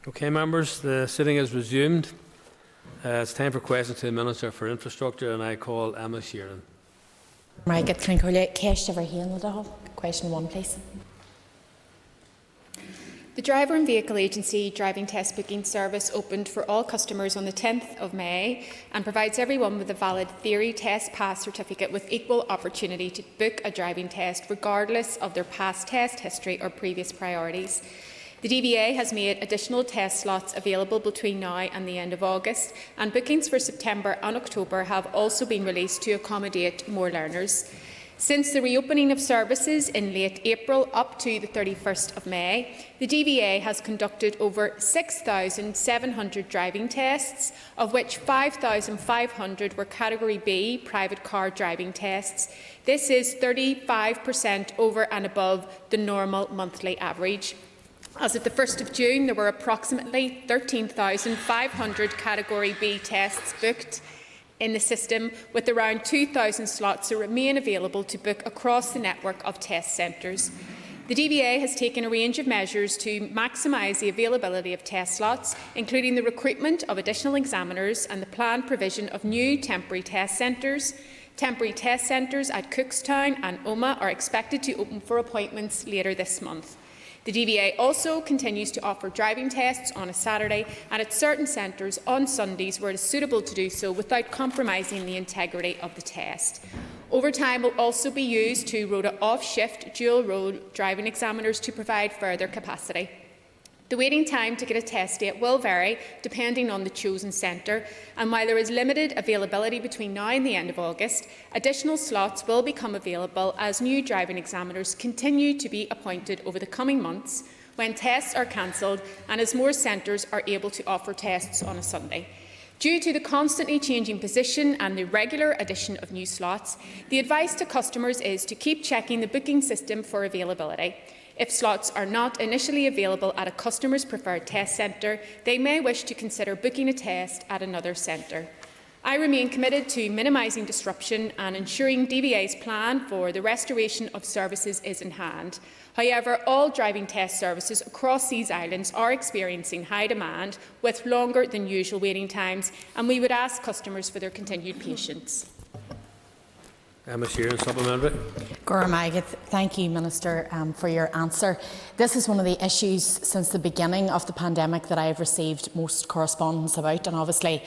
Okay, members, the sitting is resumed. It's time for questions to the Minister for Infrastructure, and I call Emma Sheeran. Question 1, please. The Driver and Vehicle Agency driving test booking service opened for all customers on the 10th of May and provides everyone with a valid theory test pass certificate with equal opportunity to book a driving test regardless of their past test history or previous priorities. The DVA has made additional test slots available between now and the end of August, and bookings for September and October have also been released to accommodate more learners. Since the reopening of services in late April up to the 31st of May, the DVA has conducted over 6,700 driving tests, of which 5,500 were Category B private car driving tests. This is 35% over and above the normal monthly average. As of the 1st of June, there were approximately 13,500 Category B tests booked in the system, with around 2,000 slots that remain available to book across the network of test centres. The DVA has taken a range of measures to maximise the availability of test slots, including the recruitment of additional examiners and the planned provision of new temporary test centres. Temporary test centres at Cookstown and Omagh are expected to open for appointments later this month. The DVA also continues to offer driving tests on a Saturday and at certain centres on Sundays where it is suitable to do so without compromising the integrity of the test. Overtime will also be used to rota off-shift dual-role driving examiners to provide further capacity. The waiting time to get a test date will vary depending on the chosen centre, and while there is limited availability between now and the end of August, additional slots will become available as new driving examiners continue to be appointed over the coming months when tests are cancelled and as more centres are able to offer tests on a Sunday. Due to the constantly changing position and the regular addition of new slots, the advice to customers is to keep checking the booking system for availability. If slots are not initially available at a customer's preferred test centre, they may wish to consider booking a test at another centre. I remain committed to minimising disruption and ensuring DVA's plan for the restoration of services is in hand. However, all driving test services across these islands are experiencing high demand with longer than usual waiting times, and we would ask customers for their continued patience. Emma Sheeran, supplementary. Thank you, Minister, for your answer. This is one of the issues since the beginning of the pandemic that I have received most correspondence about, and obviously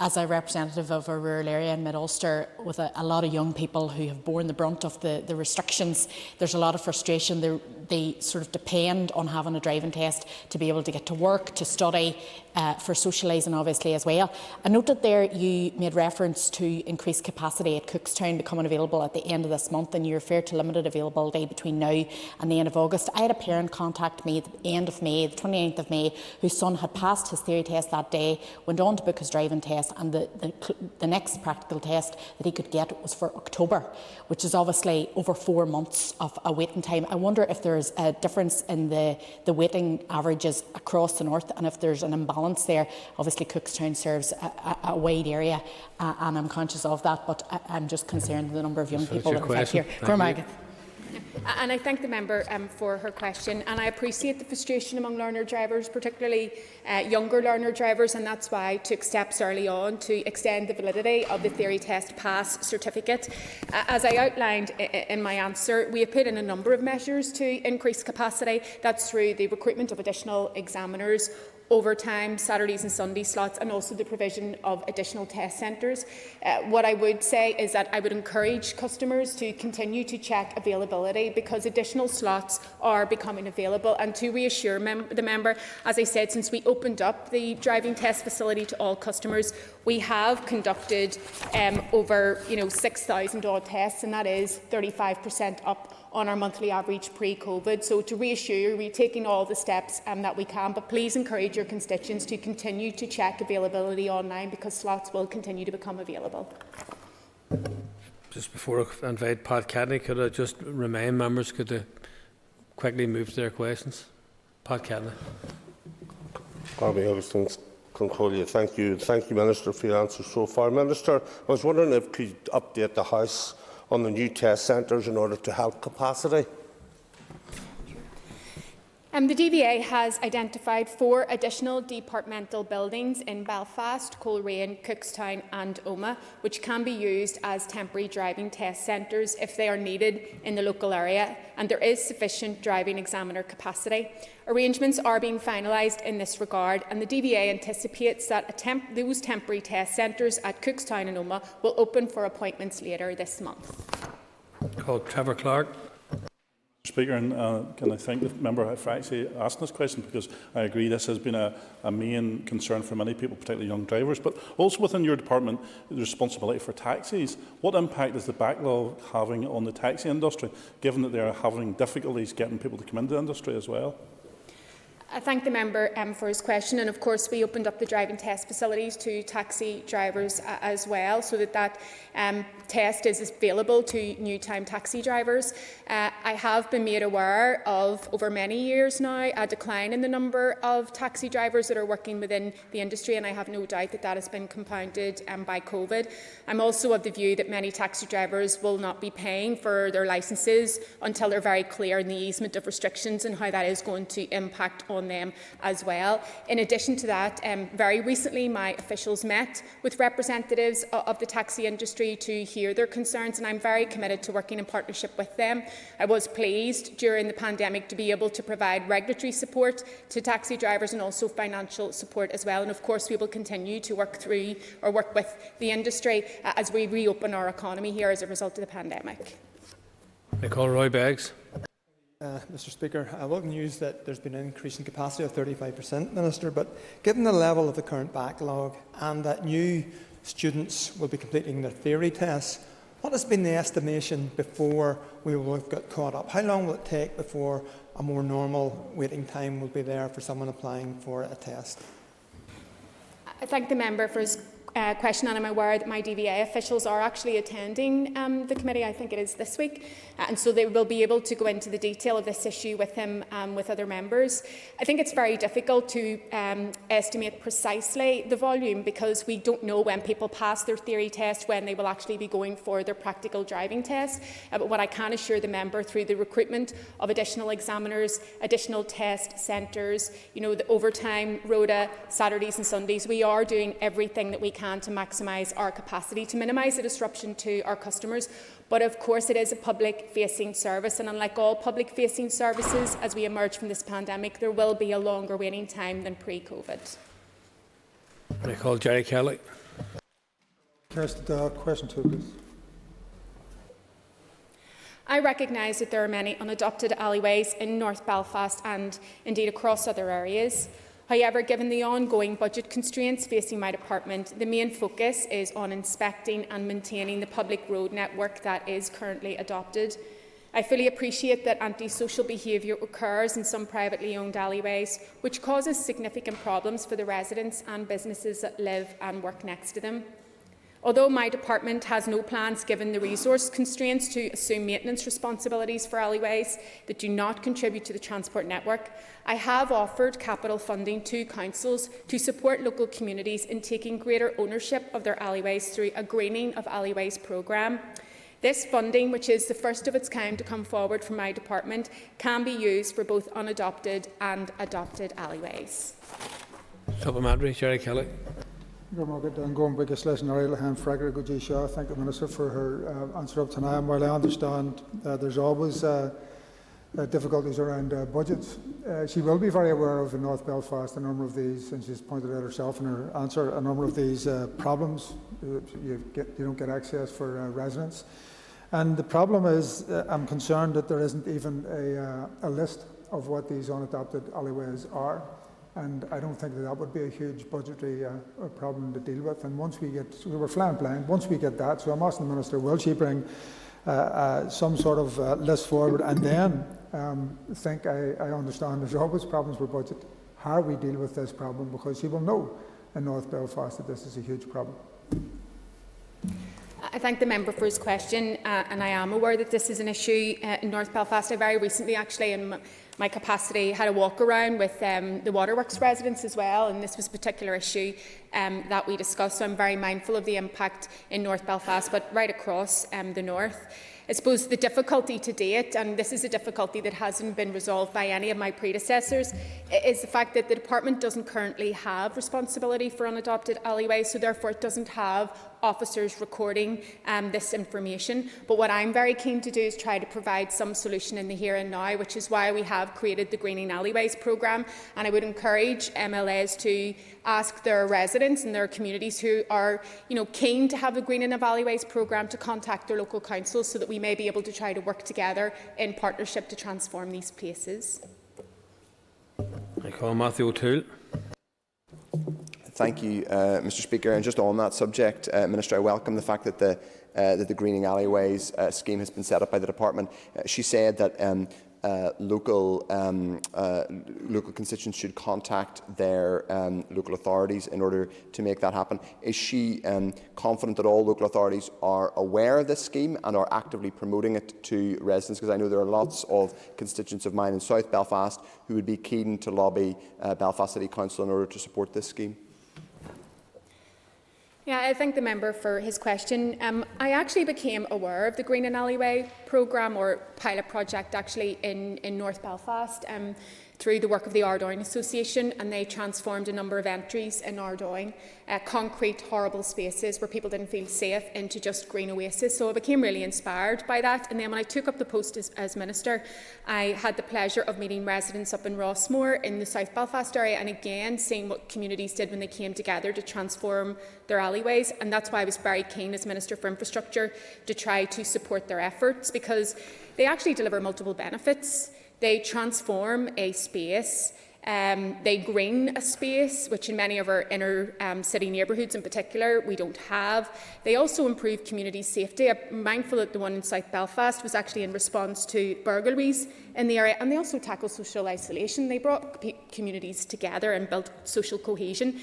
as a representative of a rural area in Mid-Ulster with a lot of young people who have borne the brunt of the restrictions, there's a lot of frustration. They sort of depend on having a driving test to be able to get to work, to study, for socialising obviously as well. I noted there you made reference to increased capacity at Cookstown becoming available at the end of this month, and you referred to limited availability between now and the end of August. I had a parent contact me at the end of May, the 29th of May, whose son had passed his theory test that day, went on to book his driving test, and the next practical test that he could get was for October, which is obviously over 4 months of a waiting time. I wonder if there's a difference in the waiting averages across the north, and if there's an imbalance there. Obviously Cookstown serves a wide area, and I'm conscious of that, but I'm just concerned with the number of young people that are here. And I thank the member for her question, and I appreciate the frustration among learner drivers, particularly younger learner drivers, and that's why I took steps early on to extend the validity of the theory test pass certificate. As I outlined in my answer, we have put in a number of measures to increase capacity. That's through the recruitment of additional examiners, overtime, Saturdays and Sunday slots, and also the provision of additional test centres. What I would say is that I would encourage customers to continue to check availability because additional slots are becoming available. And to reassure the member, as I said, since we opened up the driving test facility to all customers, we have conducted over 6,000 odd tests, and that is 35% up on our monthly average pre-COVID. So to reassure you, we're taking all the steps that we can, but please encourage your constituents to continue to check availability online because slots will continue to become available. Just before I invite Pat Cadney, could I just remind members, could they quickly move to their questions? Pat Cadney. Thank you, Minister, for your answers so far. Minister, I was wondering if you could update the House on the new test centres in order to help capacity. The DVA has identified 4 additional departmental buildings in Belfast, Coleraine, Cookstown and Omagh, which can be used as temporary driving test centres if they are needed in the local area and there is sufficient driving examiner capacity. Arrangements are being finalised in this regard, and the DVA anticipates that those temporary test centres at Cookstown and Omagh will open for appointments later this month. Call Trevor Clark. Speaker, and can I thank the member for actually asking this question, because I agree this has been a main concern for many people, particularly young drivers, but also within your department, the responsibility for taxis. What impact is the backlog having on the taxi industry, given that they are having difficulties getting people to come into the industry as well? I thank the member for his question, and of course we opened up the driving test facilities to taxi drivers as well, so that test is available to new-time taxi drivers. I have been made aware of, over many years now, a decline in the number of taxi drivers that are working within the industry, and I have no doubt that that has been compounded by COVID. I'm also of the view that many taxi drivers will not be paying for their licences until they're very clear in the easement of restrictions and how that is going to impact on them as well. In addition to that, very recently my officials met with representatives of the taxi industry to hear their concerns, and I'm very committed to working in partnership with them. I was pleased during the pandemic to be able to provide regulatory support to taxi drivers and also financial support as well, and of course we will continue to work with the industry as we reopen our economy here as a result of the pandemic. I call Roy Beggs. Mr Speaker, I welcome news that there's been an increase in capacity of 35%, Minister, but given the level of the current backlog and that new students will be completing their theory tests, what has been the estimation before we will have got caught up? How long will it take before a more normal waiting time will be there for someone applying for a test? I thank the member for his question, and I'm aware that my DVA officials are actually attending the committee. I think it is this week, and so they will be able to go into the detail of this issue with him with other members. I think it's very difficult to estimate precisely the volume, because we don't know when people pass their theory test when they will actually be going for their practical driving test. But what I can assure the member, through the recruitment of additional examiners, additional test centres, the overtime rota, Saturdays and Sundays, we are doing everything that we can to maximise our capacity, to minimise the disruption to our customers. But of course it is a public-facing service, and unlike all public-facing services, as we emerge from this pandemic, there will be a longer waiting time than pre-COVID. I call Jerry Kelly. Question 2, please. I recognise that there are many unadopted alleyways in North Belfast and indeed across other areas. However, given the ongoing budget constraints facing my department, the main focus is on inspecting and maintaining the public road network that is currently adopted. I fully appreciate that antisocial behaviour occurs in some privately owned alleyways, which causes significant problems for the residents and businesses that live and work next to them. Although my department has no plans, given the resource constraints, to assume maintenance responsibilities for alleyways that do not contribute to the transport network, I have offered capital funding to councils to support local communities in taking greater ownership of their alleyways through a Greening of Alleyways programme. This funding, which is the first of its kind to come forward from my department, can be used for both unadopted and adopted alleyways. Supplementary, Jerry Kelly. Thank the Minister for her answer up tonight. And while I understand there's always difficulties around budgets, she will be very aware of in North Belfast a number of these, and she's pointed out herself in her answer, a number of these problems. You don't get access for residents. And the problem is, I'm concerned that there isn't even a list of what these unadopted alleyways are. And I don't think that would be a huge budgetary problem to deal with. And once we were flying blind, once we get that, so I'm asking the Minister, will she bring some sort of list forward? And then I understand there's always problems with budget. How we deal with this problem, because she will know in North Belfast that this is a huge problem. I thank the member for his question, and I am aware that this is an issue in North Belfast. I very recently, actually, in my capacity, had a walk around with the Waterworks residents as well, and this was a particular issue that we discussed. So I'm very mindful of the impact in North Belfast, but right across the north. I suppose the difficulty to date, and this is a difficulty that hasn't been resolved by any of my predecessors, is the fact that the department doesn't currently have responsibility for unadopted alleyways, so therefore it doesn't have officers recording this information. But what I'm very keen to do is try to provide some solution in the here and now, which is why we have created the Greening Alleyways programme. And I would encourage MLAs to ask their residents and their communities who are keen to have the Greening of Alleyways programme to contact their local councils, so that we may be able to try to work together in partnership to transform these places. I call Matthew O'Toole. Thank you, Mr Speaker. And just on that subject, Minister, I welcome the fact that the Greening Alleyways scheme has been set up by the Department. She said that local constituents should contact their local authorities in order to make that happen. Is she confident that all local authorities are aware of this scheme and are actively promoting it to residents? Because I know there are lots of constituents of mine in South Belfast who would be keen to lobby Belfast City Council in order to support this scheme. Yeah, I thank the member for his question. I actually became aware of the Green and Alleyway programme, or pilot project actually, in North Belfast through the work of the Ardoyne Association, and they transformed a number of entries in Ardoyne, concrete, horrible spaces where people didn't feel safe, into just green oasis. So I became really inspired by that. And then when I took up the post as Minister, I had the pleasure of meeting residents up in Rossmore in the South Belfast area, and again seeing what communities did when they came together to transform their alleyways. And that's why I was very keen as Minister for Infrastructure to try to support their efforts, because they actually deliver multiple benefits. They transform a space, they green a space, which in many of our inner city neighbourhoods in particular we don't have. They also improve community safety. I'm mindful that the one in South Belfast was actually in response to burglaries in the area, and they also tackle social isolation. They brought communities together and built social cohesion.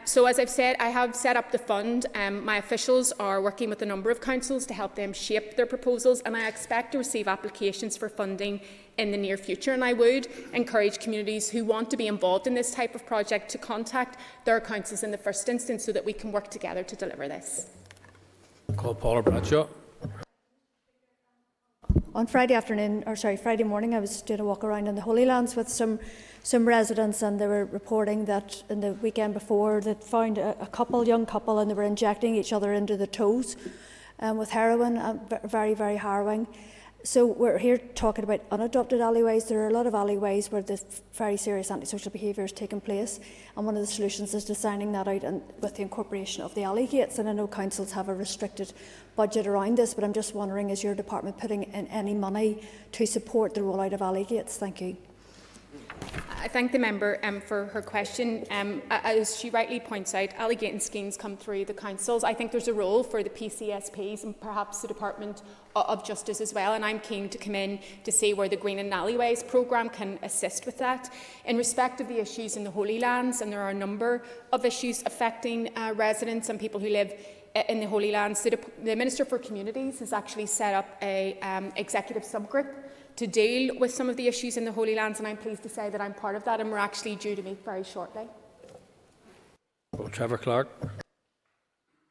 So as I've said, I have set up the fund. My officials are working with a number of councils to help them shape their proposals, and I expect to receive applications for funding in the near future. And I would encourage communities who want to be involved in this type of project to contact their councils in the first instance, so that we can work together to deliver this. Call Paula Bradshaw. On Friday morning, I was doing a walk around in the Holy Lands with some residents, and they were reporting that in the weekend before they'd found a young couple, and they were injecting each other into the toes with heroin. Very, very harrowing. So we're here talking about unadopted alleyways. There are a lot of alleyways where this very serious antisocial behaviour is taking place, and one of the solutions is designing that out and with the incorporation of the alley gates. And I know councils have a restricted budget around this, but I'm just wondering, is your department putting in any money to support the rollout of alley gates? Thank you. I thank the member for her question. As she rightly points out, alley gating schemes come through the councils. I think there's a role for the PCSPs and perhaps the Department of Justice as well, and I'm keen to come in to see where the Green and Alleyways programme can assist with that. In respect of the issues in the Holy Lands, and there are a number of issues affecting residents and people who live in the Holy Lands, the Minister for Communities has actually set up a executive subgroup to deal with some of the issues in the Holy Lands, and I'm pleased to say that I'm part of that, and we're actually due to meet very shortly. Well, Trevor Clark.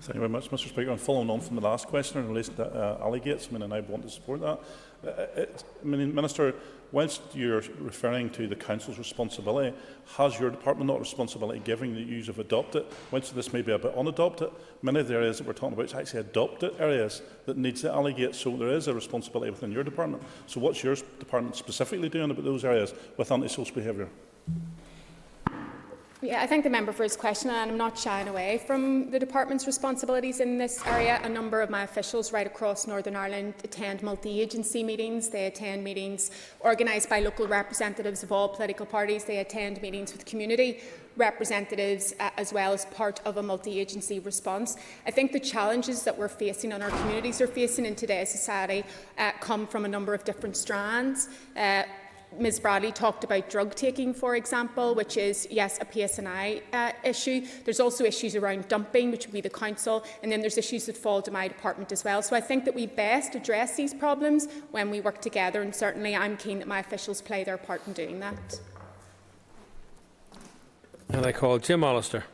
Thank you very much, Mr Speaker. And following on from the last question in relation to alley gates, and I want to support that. Minister, whilst you're referring to the Council's responsibility, has your department not responsibility given that you have adopted? Whilst this may be a bit unadopted, many of the areas that we're talking about is actually adopted areas that needs the alley gates, so there is a responsibility within your department. So what's your department specifically doing about those areas with antisocial behaviour? Yeah, I thank the member for his question, and I'm not shying away from the department's responsibilities in this area. A number of my officials right across Northern Ireland attend multi-agency meetings. They attend meetings organised by local representatives of all political parties. They attend meetings with community representatives as well as part of a multi-agency response. I think the challenges that we're facing and our communities are facing in today's society come from a number of different strands. Ms Bradley talked about drug taking, for example, which is, yes, a PSNI issue. There's also issues around dumping, which would be the council, and then there's issues that fall to my department as well. So I think that we best address these problems when we work together, and certainly I'm keen that my officials play their part in doing that. And I call Jim Allister.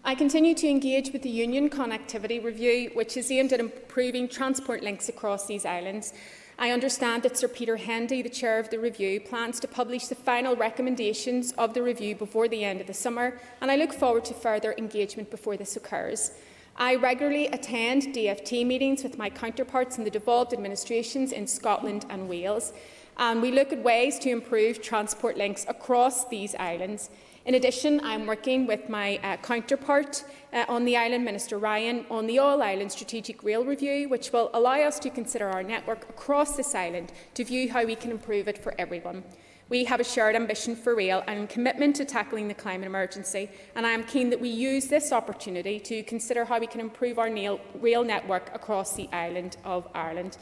I continue to engage with the Union Connectivity Review, which is aimed at improving transport links across these islands. I understand that Sir Peter Hendy, the chair of the review, plans to publish the final recommendations of the review before the end of the summer, and I look forward to further engagement before this occurs. I regularly attend DFT meetings with my counterparts in the devolved administrations in Scotland and Wales, and we look at ways to improve transport links across these islands. In addition, I am working with my counterpart on the island, Minister Ryan, on the All-Island Strategic Rail Review, which will allow us to consider our network across this island to view how we can improve it for everyone. We have a shared ambition for rail and commitment to tackling the climate emergency, and I am keen that we use this opportunity to consider how we can improve our rail network across the island of Ireland.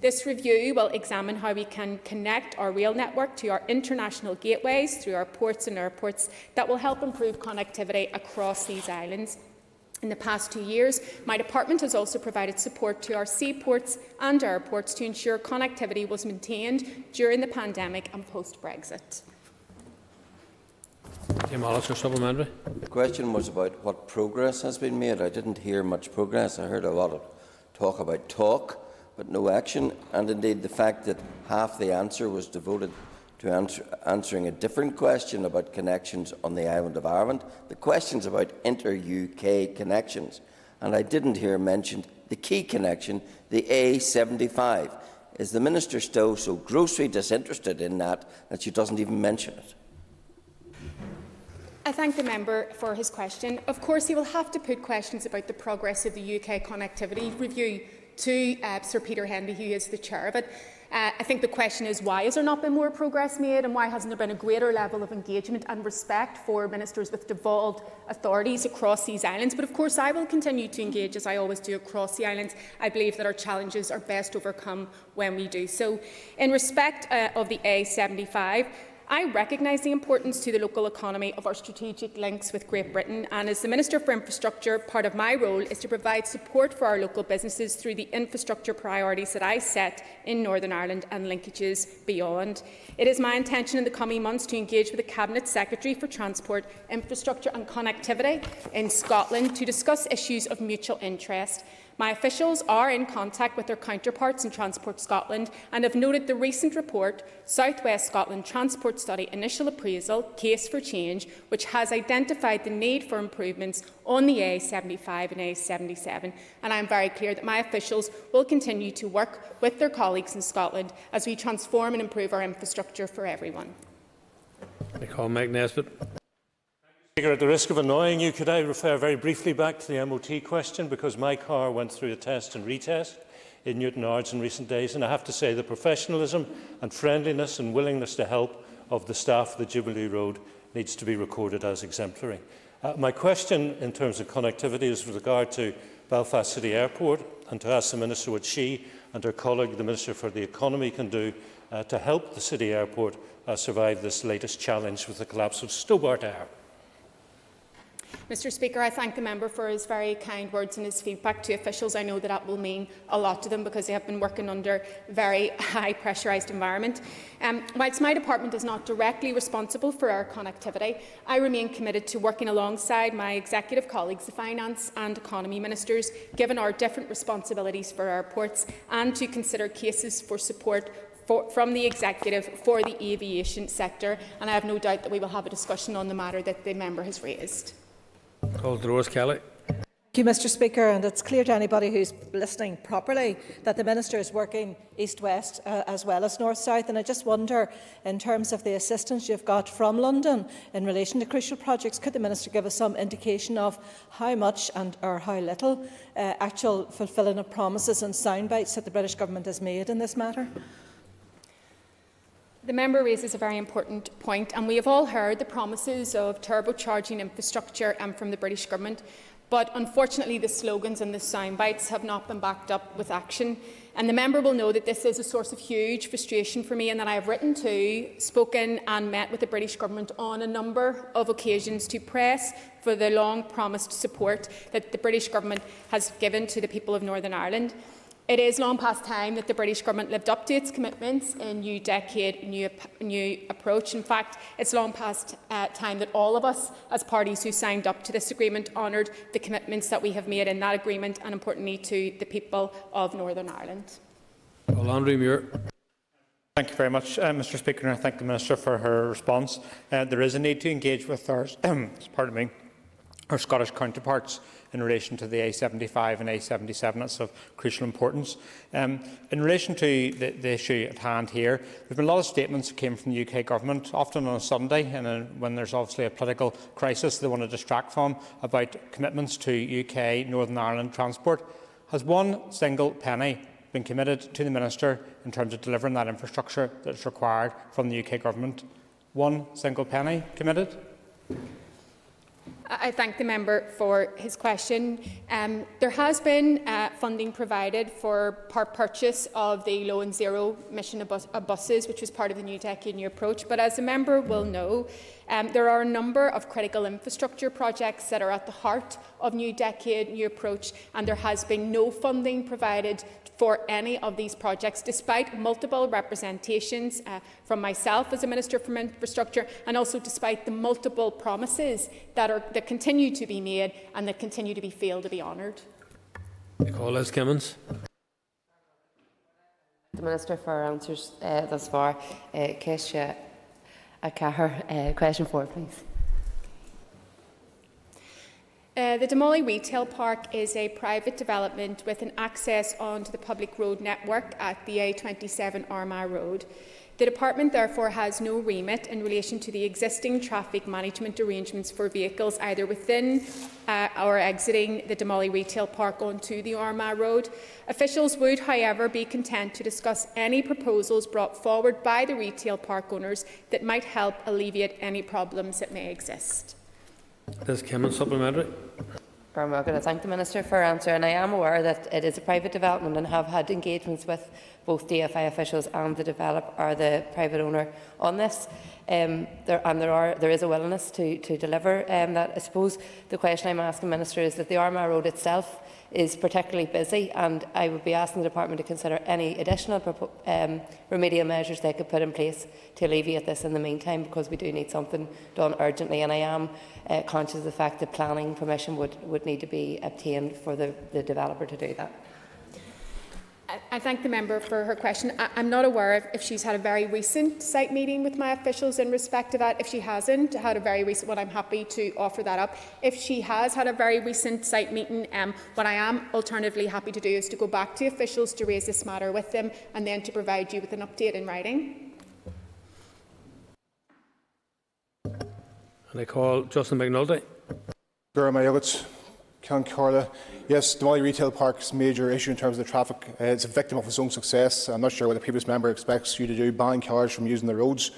This review will examine how we can connect our rail network to our international gateways through our ports and airports that will help improve connectivity across these islands. In the past 2 years, my department has also provided support to our seaports and airports to ensure connectivity was maintained during the pandemic and post-Brexit. Supplementary. The question was about what progress has been made. I didn't hear much progress. I heard a lot of talk about talk, but no action, and indeed the fact that half the answer was devoted to answering a different question about connections on the island of Ireland. The question's about inter-UK connections, and I didn't hear mentioned the key connection, the A75. Is the Minister still so grossly disinterested in that she doesn't even mention it? I thank the member for his question. Of course, he will have to put questions about the progress of the UK Connectivity Review to Sir Peter Hendy, who is the chair of it. I think the question is, why has there not been more progress made, and why hasn't there been a greater level of engagement and respect for ministers with devolved authorities across these islands? But of course I will continue to engage, as I always do, across the islands. I believe that our challenges are best overcome when we do so. In respect of the A75, I recognise the importance to the local economy of our strategic links with Great Britain, and as the Minister for Infrastructure, part of my role is to provide support for our local businesses through the infrastructure priorities that I set in Northern Ireland and linkages beyond. It is my intention in the coming months to engage with the Cabinet Secretary for Transport, Infrastructure and Connectivity in Scotland to discuss issues of mutual interest. My officials are in contact with their counterparts in Transport Scotland and have noted the recent report, South West Scotland Transport Study Initial Appraisal, Case for Change, which has identified the need for improvements on the A75 and A77. And I am very clear that my officials will continue to work with their colleagues in Scotland as we transform and improve our infrastructure for everyone. I call Mike Nesbitt. Speaker, at the risk of annoying you, could I refer very briefly back to the MOT question, because my car went through a test and retest in Newton Ards in recent days, and I have to say the professionalism and friendliness and willingness to help of the staff of the Jubilee Road needs to be recorded as exemplary. My question in terms of connectivity is with regard to Belfast City Airport, and to ask the Minister what she and her colleague, the Minister for the Economy, can do to help the City Airport survive this latest challenge with the collapse of Stobart Air. Mr Speaker, I thank the member for his very kind words and his feedback to officials. I know that will mean a lot to them because they have been working under a very high pressurised environment. Whilst my department is not directly responsible for air connectivity, I remain committed to working alongside my executive colleagues, the Finance and Economy Ministers, given our different responsibilities for airports, and to consider cases for support from the Executive for the aviation sector. And I have no doubt that we will have a discussion on the matter that the member has raised. Call Dolores Kelly. Thank you, Mr Speaker, and it's clear to anybody who's listening properly that the Minister is working east-west as well as north-south, and I just wonder, in terms of the assistance you've got from London in relation to crucial projects, could the Minister give us some indication of how much or how little actual fulfilling of promises and soundbites that the British Government has made in this matter? The member raises a very important point, and we have all heard the promises of turbocharging infrastructure from the British Government, but unfortunately the slogans and the soundbites have not been backed up with action. And the member will know that this is a source of huge frustration for me, and that I have written to, spoken and met with the British Government on a number of occasions to press for the long-promised support that the British Government has given to the people of Northern Ireland. It is long past time that the British Government lived up to its commitments in New Decade, New Approach. In fact, it's long past time that all of us, as parties who signed up to this agreement, honoured the commitments that we have made in that agreement, and importantly to the people of Northern Ireland. Thank you very much, Mr. Speaker, and I thank the Minister for her response. There is a need to engage with our, our Scottish counterparts in relation to the A75 and A77. That's of crucial importance. In relation to the issue at hand here, there have been a lot of statements that came from the UK Government, often on a Sunday, and when there's obviously a political crisis they want to distract from, about commitments to UK Northern Ireland transport. Has one single penny been committed to the Minister in terms of delivering that infrastructure that is required from the UK Government? One single penny committed? I thank the member for his question. There has been funding provided for part purchase of the low and zero emission buses, which was part of the New Decade New Approach. But as the member will know, there are a number of critical infrastructure projects that are at the heart of New Decade New Approach, and there has been no funding provided for any of these projects, despite multiple representations from myself as a Minister for Infrastructure, and also despite the multiple promises that continue to be made and that continue to be failed to be honoured. Nicola Kimmins. The Minister for her answers thus far. Kesha Akahar, question 4, please. The Damolly Retail Park is a private development with an access onto the public road network at the A27 Armagh Road. The Department therefore has no remit in relation to the existing traffic management arrangements for vehicles either within or exiting the Damolly Retail Park onto the Armagh Road. Officials would, however, be content to discuss any proposals brought forward by the retail park owners that might help alleviate any problems that may exist. Liz Kimmins, supplementary. I'm going to thank the Minister for her answer, and I am aware that it is a private development and have had engagements with both DFI officials and the developer or the private owner on this. There is a willingness to deliver that. I suppose the question I'm asking, Minister, is that the Armagh Road itself is particularly busy, and I would be asking the Department to consider any additional remedial measures they could put in place to alleviate this in the meantime, because we do need something done urgently, and I am conscious of the fact that planning permission would need to be obtained for the developer to do that. I thank the member for her question. I'm not aware if she's had a very recent site meeting with my officials in respect to that. If she hasn't had a very recent one, I'm happy to offer that up. If she has had a very recent site meeting, what I am alternatively happy to do is to go back to officials to raise this matter with them and then to provide you with an update in writing. And I call Justin McNulty. Yes, Damolly Retail Park's major issue in terms of the traffic. It's a victim of its own success. I'm not sure what the previous member expects you to do, banning cars from using the roads.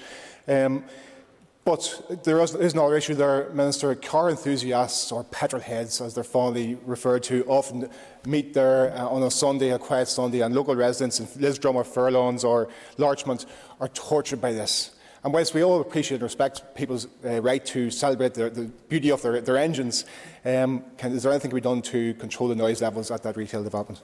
But there is another issue there, Minister. Car enthusiasts, or petrol heads as they're fondly referred to, often meet there on a Sunday, a quiet Sunday, and local residents in Lisdrum or Furlongs or Larchmont are tortured by this. And whilst we all appreciate and respect people's right to celebrate the beauty of their engines, is there anything to be done to control the noise levels at that retail development?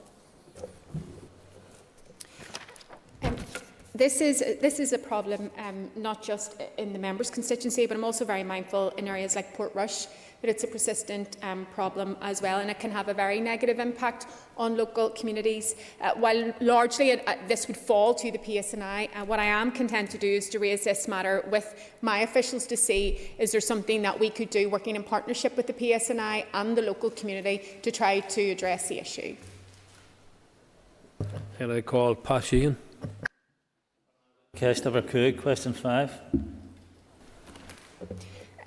This is a problem not just in the member's constituency, but I'm also very mindful in areas like Portrush that it's a persistent problem as well, and it can have a very negative impact on local communities. While largely this would fall to the PSNI, what I am content to do is to raise this matter with my officials to see is there something that we could do working in partnership with the PSNI and the local community to try to address the issue. And I call Pat Sheehan. Question 5.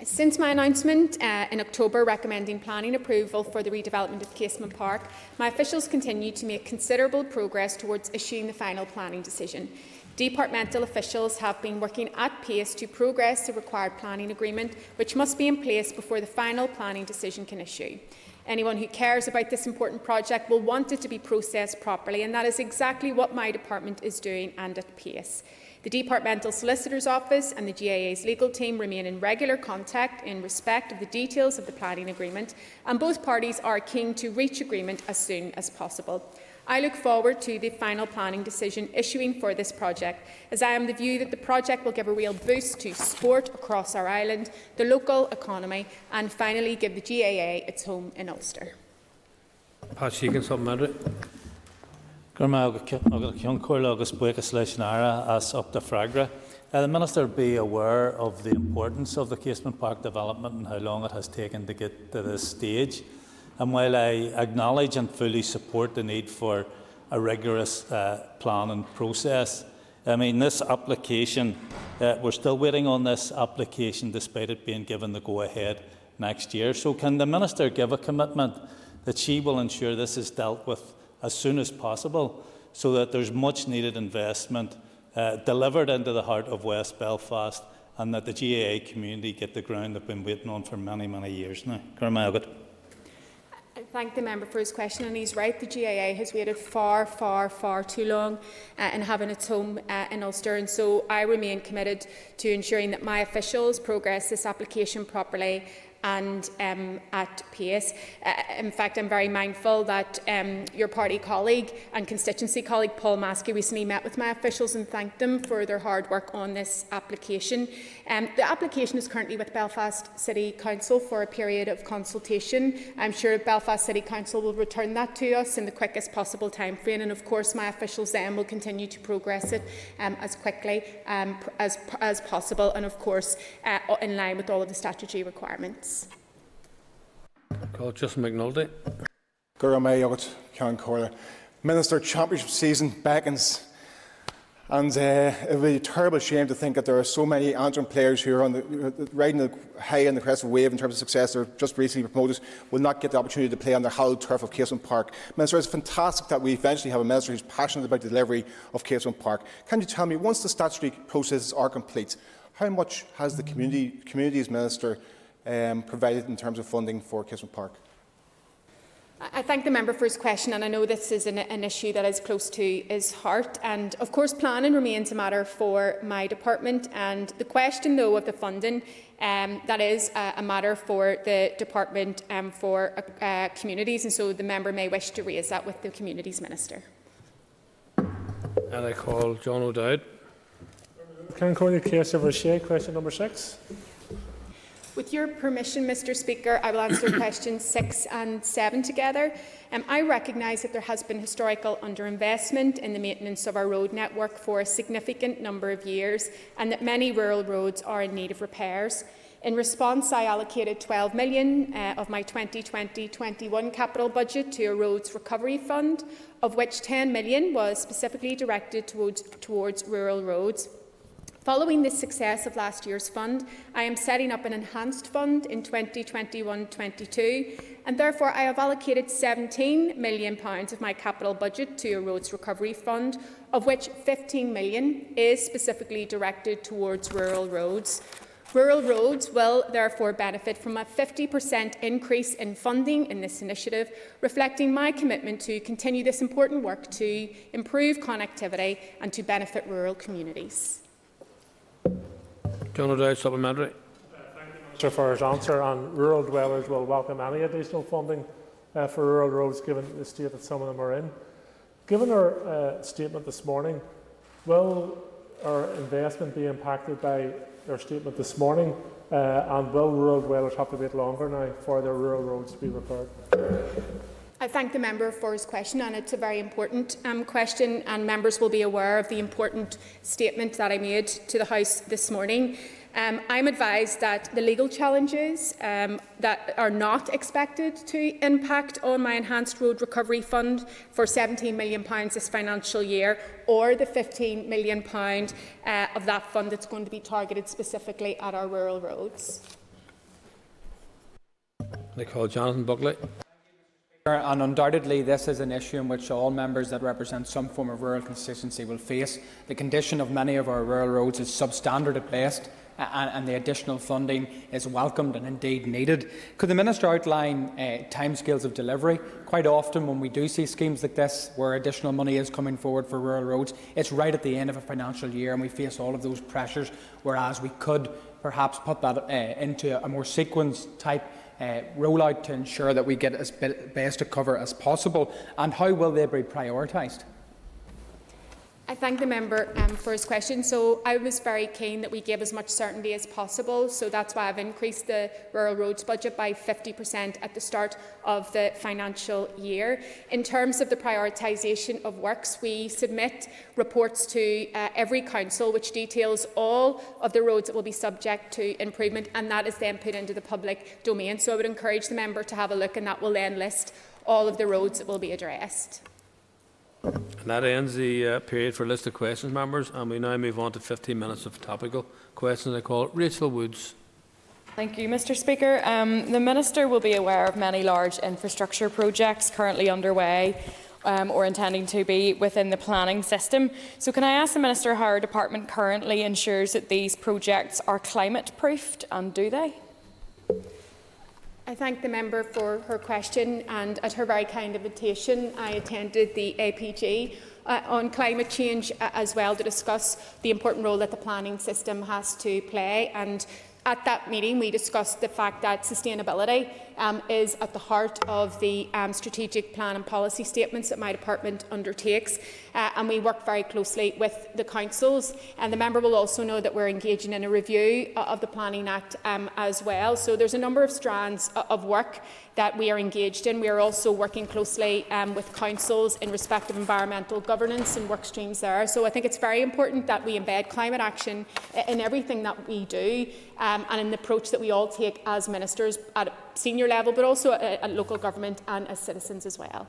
Since my announcement in October recommending planning approval for the redevelopment of Casement Park, my officials continue to make considerable progress towards issuing the final planning decision. Departmental officials have been working at pace to progress the required planning agreement, which must be in place before the final planning decision can issue. Anyone who cares about this important project will want it to be processed properly, and that is exactly what my department is doing, and at pace. The Departmental Solicitor's Office and the GIA's legal team remain in regular contact in respect of the details of the planning agreement, and both parties are keen to reach agreement as soon as possible. I look forward to the final planning decision issuing for this project, as I am the view that the project will give a real boost to sport across our island, the local economy, and finally give the GAA its home in Ulster. Pat Sheehan, supplementary. The Minister be aware of the importance of the Casement Park development and how long it has taken to get to this stage. And while I acknowledge and fully support the need for a rigorous planning process, I mean, this application, we're still waiting on this application despite it being given the go-ahead next year. So can the Minister give a commitment that she will ensure this is dealt with as soon as possible so that there's much needed investment delivered into the heart of West Belfast and that the GAA community get the ground they've been waiting on for many, many years now? I thank the member for his question, and he's right. The GAA has waited far, far, far too long in having its home in Ulster, and so I remain committed to ensuring that my officials progress this application properly and at pace. In fact, I'm very mindful that your party colleague and constituency colleague Paul Maskey recently met with my officials and thanked them for their hard work on this application. The application is currently with Belfast City Council for a period of consultation. I'm sure Belfast City Council will return that to us in the quickest possible time frame, and of course my officials then will continue to progress it as quickly as possible, and of course in line with all of the statutory requirements. Justin McNulty. Minister, championship season beckons, and it would be a terrible shame to think that there are so many Antrim players who are riding the high on the crest of a wave in terms of success. They're just recently promoted, will not get the opportunity to play on the hallowed turf of Casement Park. Minister, it's fantastic that we eventually have a minister who's passionate about the delivery of Casement Park. Can you tell me, once the statutory processes are complete, how much has the Communities Minister provided in terms of funding for Casement Park? I thank the member for his question, and I know this is an issue that is close to his heart. And of course, planning remains a matter for my department. And the question, though, of the funding, that is a matter for the department for communities. And so the member may wish to raise that with the Communities Minister. And I call John O'Dowd. Can I call you Case over question number 6? With your permission, Mr Speaker, I will answer questions 6 and 7 together. I recognise that there has been historical underinvestment in the maintenance of our road network for a significant number of years, and that many rural roads are in need of repairs. In response, I allocated £12 million of my 2020-21 capital budget to a roads recovery fund, of which £10 million was specifically directed towards rural roads. Following the success of last year's fund, I am setting up an enhanced fund in 2021-22, and therefore I have allocated £17 million of my capital budget to a roads recovery fund, of which £15 million is specifically directed towards rural roads. Rural roads will therefore benefit from a 50% increase in funding in this initiative, reflecting my commitment to continue this important work to improve connectivity and to benefit rural communities. John O'Dowd, supplementary. Thank you, Minister, for his answer. And rural dwellers will welcome any additional funding for rural roads, given the state that some of them are in. Given our statement this morning, will our investment be impacted by our statement this morning, and will rural dwellers have to wait longer now for their rural roads to be repaired? I thank the member for his question, and it's a very important question, and members will be aware of the important statement that I made to the House this morning. I'm advised that the legal challenges that are not expected to impact on my Enhanced Road Recovery Fund for £17 million this financial year, or the £15 million of that fund that's going to be targeted specifically at our rural roads. I call Jonathan Buckley. And undoubtedly this is an issue in which all members that represent some form of rural constituency will face. The condition of many of our rural roads is substandard at best, and the additional funding is welcomed and indeed needed. Could the Minister outline timescales of delivery? Quite often when we do see schemes like this where additional money is coming forward for rural roads, it's right at the end of a financial year and we face all of those pressures, whereas we could perhaps put that into a more sequenced type rollout to ensure that we get as best a cover as possible, and how will they be prioritised? I thank the member for his question. So I was very keen that we give as much certainty as possible. So that's why I've increased the rural roads budget by 50% at the start of the financial year. In terms of the prioritisation of works, we submit reports to every council which details all of the roads that will be subject to improvement, and that is then put into the public domain. So I would encourage the member to have a look, and that will then list all of the roads that will be addressed. And that ends the period for list of questions, members, and we now move on to 15 minutes of topical questions. I call Rachel Woods. Thank you, Mr. Speaker. The Minister will be aware of many large infrastructure projects currently underway or intending to be within the planning system. So can I ask the Minister how her department currently ensures that these projects are climate-proofed, and do they? I thank the member for her question, and at her very kind invitation I attended the APG on climate change as well to discuss the important role that the planning system has to play. And at that meeting we discussed the fact that sustainability is at the heart of the strategic plan and policy statements that my department undertakes, and we work very closely with the councils. And the member will also know that we're engaging in a review of the Planning Act as well. So there's a number of strands of work that we are engaged in. We are also working closely with councils in respect of environmental governance and work streams there. So I think it's very important that we embed climate action in everything that we do, and in the approach that we all take as ministers at a senior level, but also at local government and as citizens as well.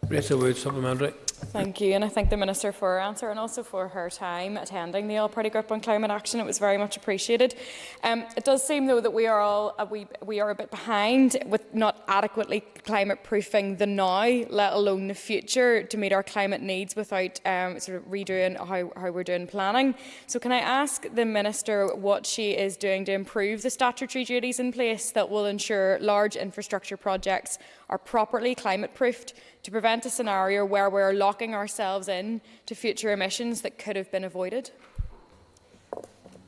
Rachel Wood, supplementary. Thank you, and I thank the Minister for her answer and also for her time attending the All-Party Group on Climate Action. It was very much appreciated. It does seem, though, that we are a bit behind with not adequately climate-proofing the now, let alone the future, to meet our climate needs without sort of redoing how we're doing planning. So can I ask the Minister what she is doing to improve the statutory duties in place that will ensure large infrastructure projects are properly climate-proofed, to prevent a scenario where we're locking ourselves in to future emissions that could have been avoided?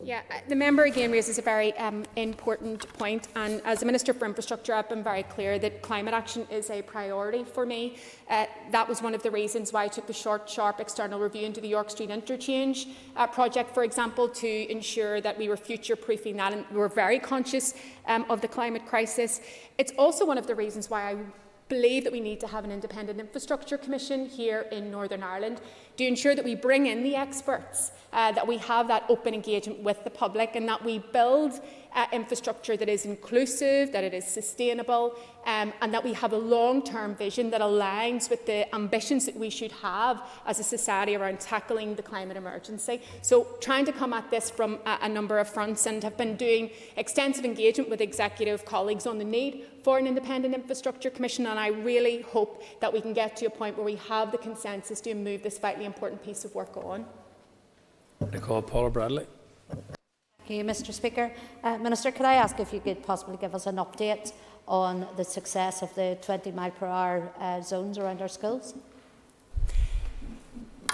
Yeah, the member again raises a very important point, and as the Minister for Infrastructure I've been very clear that climate action is a priority for me. That was one of the reasons why I took the short, sharp external review into the York Street Interchange project, for example, to ensure that we were future-proofing that, and we were very conscious of the climate crisis. It's also one of the reasons why I believe that we need to have an independent infrastructure commission here in Northern Ireland to ensure that we bring in the experts, that we have that open engagement with the public, and that we build infrastructure that is inclusive, that it is sustainable, and that we have a long-term vision that aligns with the ambitions that we should have as a society around tackling the climate emergency. So trying to come at this from a number of fronts, and have been doing extensive engagement with executive colleagues on the need for an independent infrastructure commission, and I really hope that we can get to a point where we have the consensus to move this vitally important piece of work on. I call Paula Bradley. Thank you, Mr. Speaker. Minister, could I ask if you could possibly give us an update on the success of the 20-mile-per-hour zones around our schools?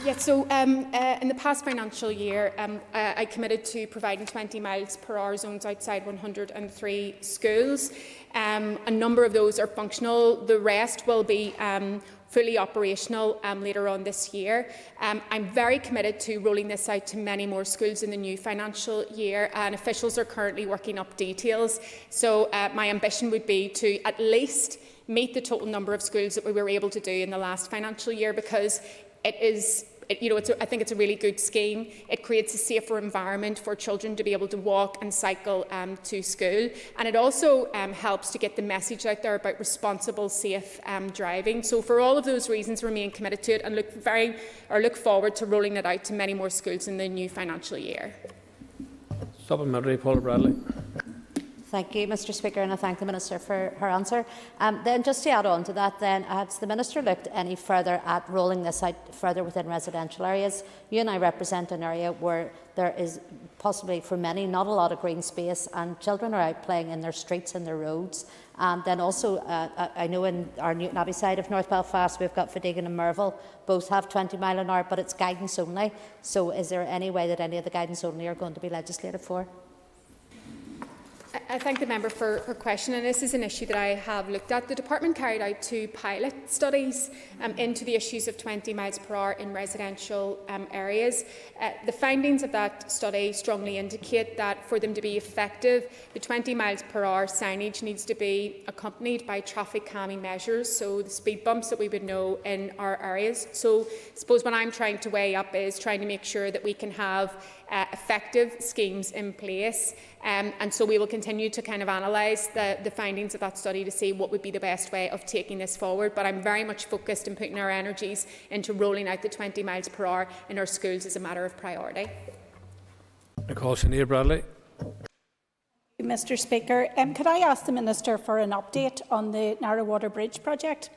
Yes, so in the past financial year, I committed to providing 20 miles per hour zones outside 103 schools. A number of those are functional. The rest will be fully operational later on this year. I'm very committed to rolling this out to many more schools in the new financial year, and officials are currently working up details. So my ambition would be to at least meet the total number of schools that we were able to do in the last financial year, because it is, I think it's a really good scheme. It creates a safer environment for children to be able to walk and cycle to school, and it also helps to get the message out there about responsible, safe driving. So for all of those reasons, remain committed to it, and look forward to rolling it out to many more schools in the new financial year. Supplementary, Paula Bradley. Thank you, Mr. Speaker, and I thank the Minister for her answer. Then, just to add on to that, then, has the Minister looked any further at rolling this out further within residential areas? You and I represent an area where there is possibly, for many, not a lot of green space, and children are out playing in their streets and their roads. Then also, I know in our Newton Abbey side of North Belfast, we've got Fedegan and Merville, both have 20 mile an hour, but it's guidance only. So is there any way that any of the guidance only are going to be legislated for? I thank the member for her question, and this is an issue that I have looked at. The department carried out 2 pilot studies into the issues of 20 miles per hour in residential areas. The findings of that study strongly indicate that for them to be effective, the 20 miles per hour signage needs to be accompanied by traffic calming measures, so the speed bumps that we would know in our areas. So I suppose what I'm trying to weigh up is trying to make sure that we can have effective schemes in place, and so we will continue to kind of analyse the findings of that study to see what would be the best way of taking this forward. But I'm very much focused on putting our energies into rolling out the 20 miles per hour in our schools as a matter of priority. I call Sinead Bradley. Mr. Speaker, could I ask the Minister for an update on the Narrow Bridge project?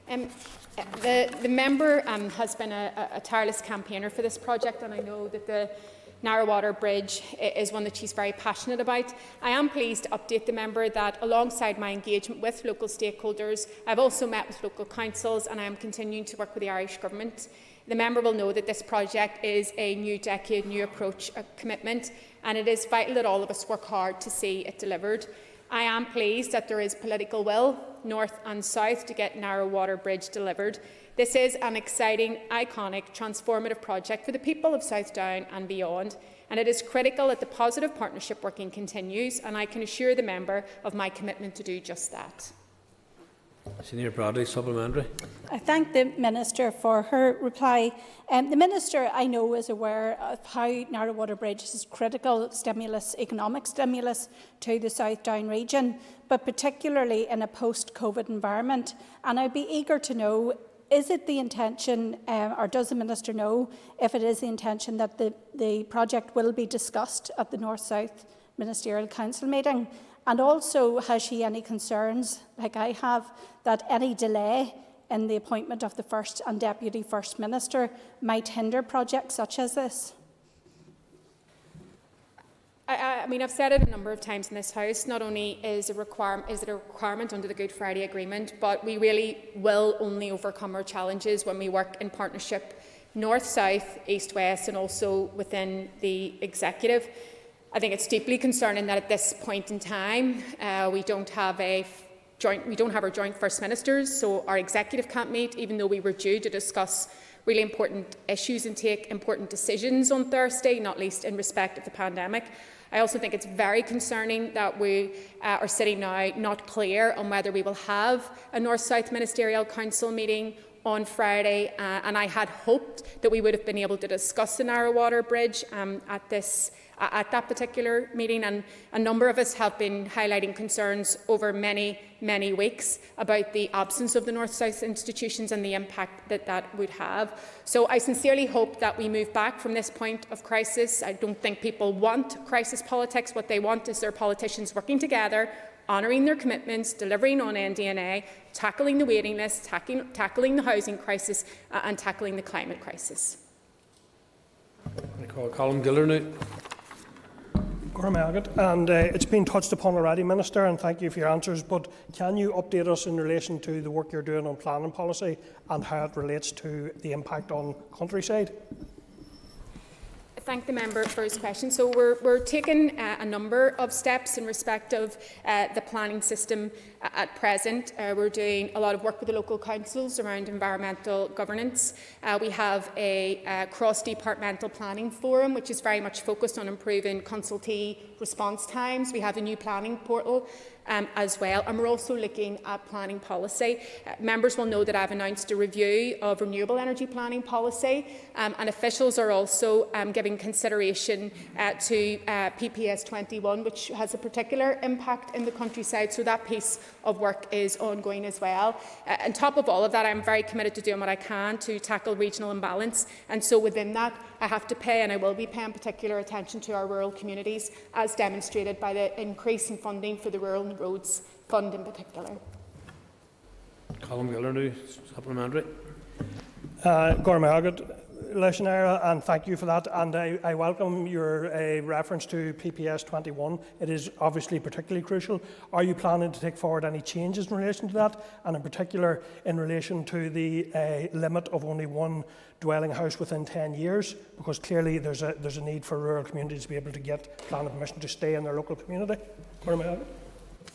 The member has been a tireless campaigner for this project, and I know that the Narrow Bridge is one that she's very passionate about. I am pleased to update the member that alongside my engagement with local stakeholders, I've also met with local councils, and I am continuing to work with the Irish Government. The member will know that this project is a new decade, new approach, a commitment, and it is vital that all of us work hard to see it delivered. I am pleased that there is political will, north and south, to get Narrow Bridge delivered. This is an exciting, iconic, transformative project for the people of South Down and beyond, and it is critical that the positive partnership working continues, and I can assure the member of my commitment to do just that. Sinead Bradley, supplementary. I thank the Minister for her reply. The Minister, I know, is aware of how Narrow Bridge is critical stimulus, economic stimulus to the South Down region, but particularly in a post-COVID environment. And I'd be eager to know, is it the intention, or does the Minister know if it is the intention that the project will be discussed at the North-South Ministerial Council meeting? And also, has she any concerns, like I have, that any delay in the appointment of the First and Deputy First Minister might hinder projects such as this? I mean, I've said it a number of times in this House. Not only is it a requirement under the Good Friday Agreement, but we really will only overcome our challenges when we work in partnership, north-south, east-west, and also within the executive. I think it's deeply concerning that at this point in time we don't have our joint First Ministers, so our executive can't meet, even though we were due to discuss really important issues and take important decisions on Thursday, not least in respect of the pandemic. I also think it's very concerning that we are sitting now not clear on whether we will have a North-South Ministerial Council meeting on Friday, and I had hoped that we would have been able to discuss the Narrow Bridge at that particular meeting, and a number of us have been highlighting concerns over many weeks about the absence of the North-South institutions and the impact that would have. So I sincerely hope that we move back from this point of crisis. I don't think people want crisis politics. What they want is their politicians working together, honouring their commitments, delivering on NDNA, tackling the waiting list, tackling the housing crisis and tackling the climate crisis. I call Colm Gildernew. And it's been touched upon already, Minister, and thank you for your answers, but can you update us in relation to the work you're doing on planning policy and how it relates to the impact on countryside? Thank the member for his question. So we're taking a number of steps in respect of the planning system at present. We're doing a lot of work with the local councils around environmental governance. We have a cross-departmental planning forum, which is very much focused on improving consultee response times. We have a new planning portal as well, and we're also looking at planning policy. Members will know that I've announced a review of renewable energy planning policy, and officials are also giving consideration to PPS 21, which has a particular impact in the countryside, so that piece of work is ongoing as well. On top of all of that, I'm very committed to doing what I can to tackle regional imbalance, and so within that I have to pay, and I will be paying particular attention to our rural communities, as demonstrated by the increase in funding for the Rural and Roads Fund in particular. Colm Gildernew, supplementary. Leishanera, and thank you for that. And I welcome your reference to PPS 21. It is obviously particularly crucial. Are you planning to take forward any changes in relation to that, and in particular in relation to the limit of only one dwelling house within 10 years? Because clearly there's a need for rural communities to be able to get planning permission to stay in their local community.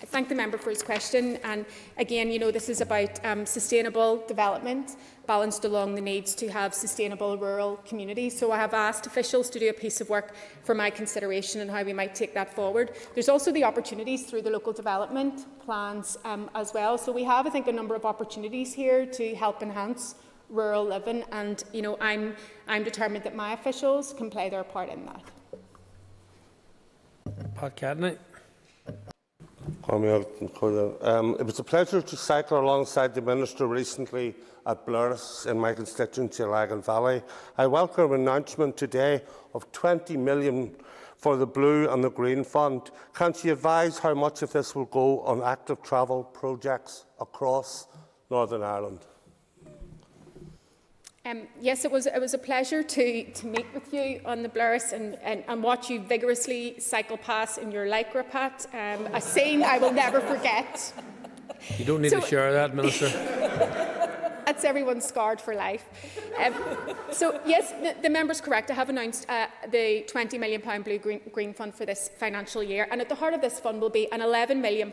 I thank the member for his question, and again, this is about sustainable development balanced along the needs to have sustainable rural communities. So I have asked officials to do a piece of work for my consideration and how we might take that forward. There's also the opportunities through the local development plans as well. So we have, I think, a number of opportunities here to help enhance rural living, and I'm determined that my officials can play their part in that. Pat Cadney. It was a pleasure to cycle alongside the Minister recently at Blurris in my constituency, Lagan Valley. I welcome an announcement today of 20 million for the Blue and the Green Fund. Can she advise how much of this will go on active travel projects across Northern Ireland? Yes, it was a pleasure to meet with you on the Blurris and watch you vigorously cycle past in your Lycra, Pat. A scene I will never forget. You don't need to share that, Minister. That's everyone scarred for life. So yes, the member's correct. I have announced the £20 million Blue Green Fund for this financial year, and at the heart of this fund will be an £11 million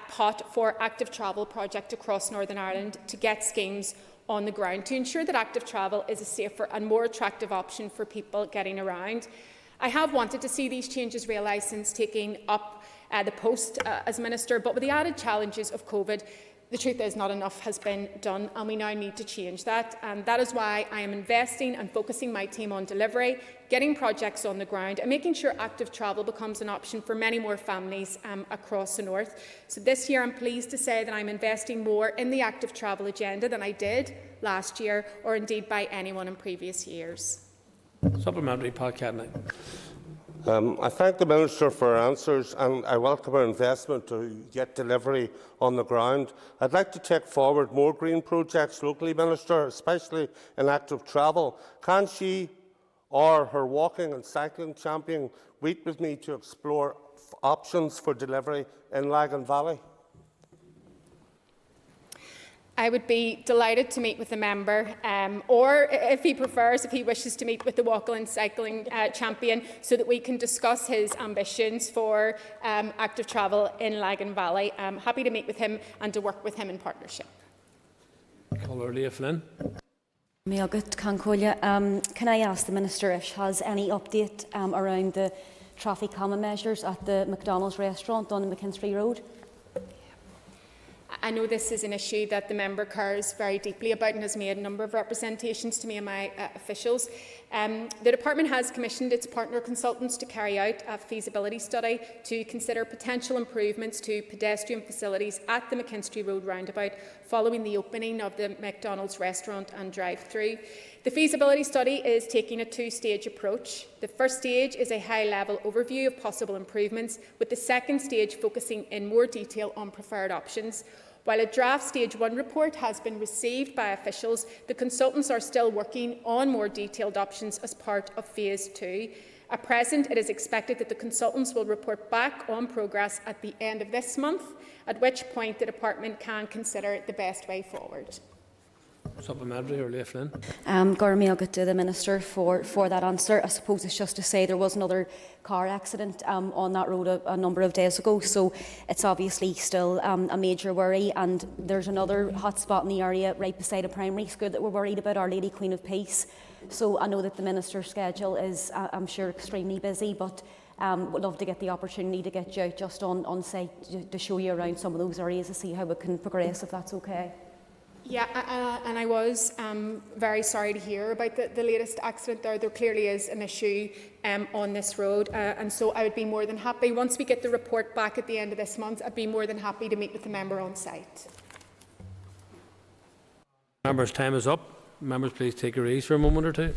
pot for active travel project across Northern Ireland to get schemes on the ground to ensure that active travel is a safer and more attractive option for people getting around. I have wanted to see these changes realised since taking up the post as Minister, but with the added challenges of COVID, the truth is not enough has been done, and we now need to change that. And that is why I am investing and focusing my team on delivery, getting projects on the ground and making sure active travel becomes an option for many more families across the north. So this year I'm pleased to say that I'm investing more in the active travel agenda than I did last year, or indeed by anyone in previous years. Supplementary, Pat Cadney. I thank the Minister for her answers, and I welcome her investment to get delivery on the ground. I'd like to take forward more green projects locally, Minister, especially in active travel. Can she or her walking and cycling champion meet with me to explore options for delivery in Lagan Valley? I would be delighted to meet with the member, or if he prefers, if he wishes to meet with the walking and cycling champion, so that we can discuss his ambitions for active travel in Lagan Valley. I'm happy to meet with him and to work with him in partnership. Leah Flynn. Can I ask the Minister if she has any update around the traffic calming measures at the McDonald's restaurant on the McKinstry Road? I know this is an issue that the member cares very deeply about and has made a number of representations to me and my officials. The Department has commissioned its partner consultants to carry out a feasibility study to consider potential improvements to pedestrian facilities at the McKinstry Road roundabout following the opening of the McDonald's restaurant and drive-through. The feasibility study is taking a two-stage approach. The first stage is a high-level overview of possible improvements, with the second stage focusing in more detail on preferred options. While a draft Stage 1 report has been received by officials, the consultants are still working on more detailed options as part of Phase 2. At present, it is expected that the consultants will report back on progress at the end of this month, at which point the Department can consider the best way forward. Supplementary, or Leah Flynn. Gormail to the Minister for that answer. I suppose it's just to say there was another car accident on that road a number of days ago, so it's obviously still a major worry, and there's another hotspot in the area right beside a primary school that we're worried about, Our Lady Queen of Peace. So I know that the Minister's schedule is, I'm sure, extremely busy, but would love to get the opportunity to get you out just on site to show you around some of those areas to see how we can progress, if that's okay. Yeah, and I was very sorry to hear about the latest accident there. There clearly is an issue on this road, and so I would be more than happy, once we get the report back at the end of this month, I'd be more than happy to meet with the member on site. Members' time is up. Members, please take your ease for a moment or two.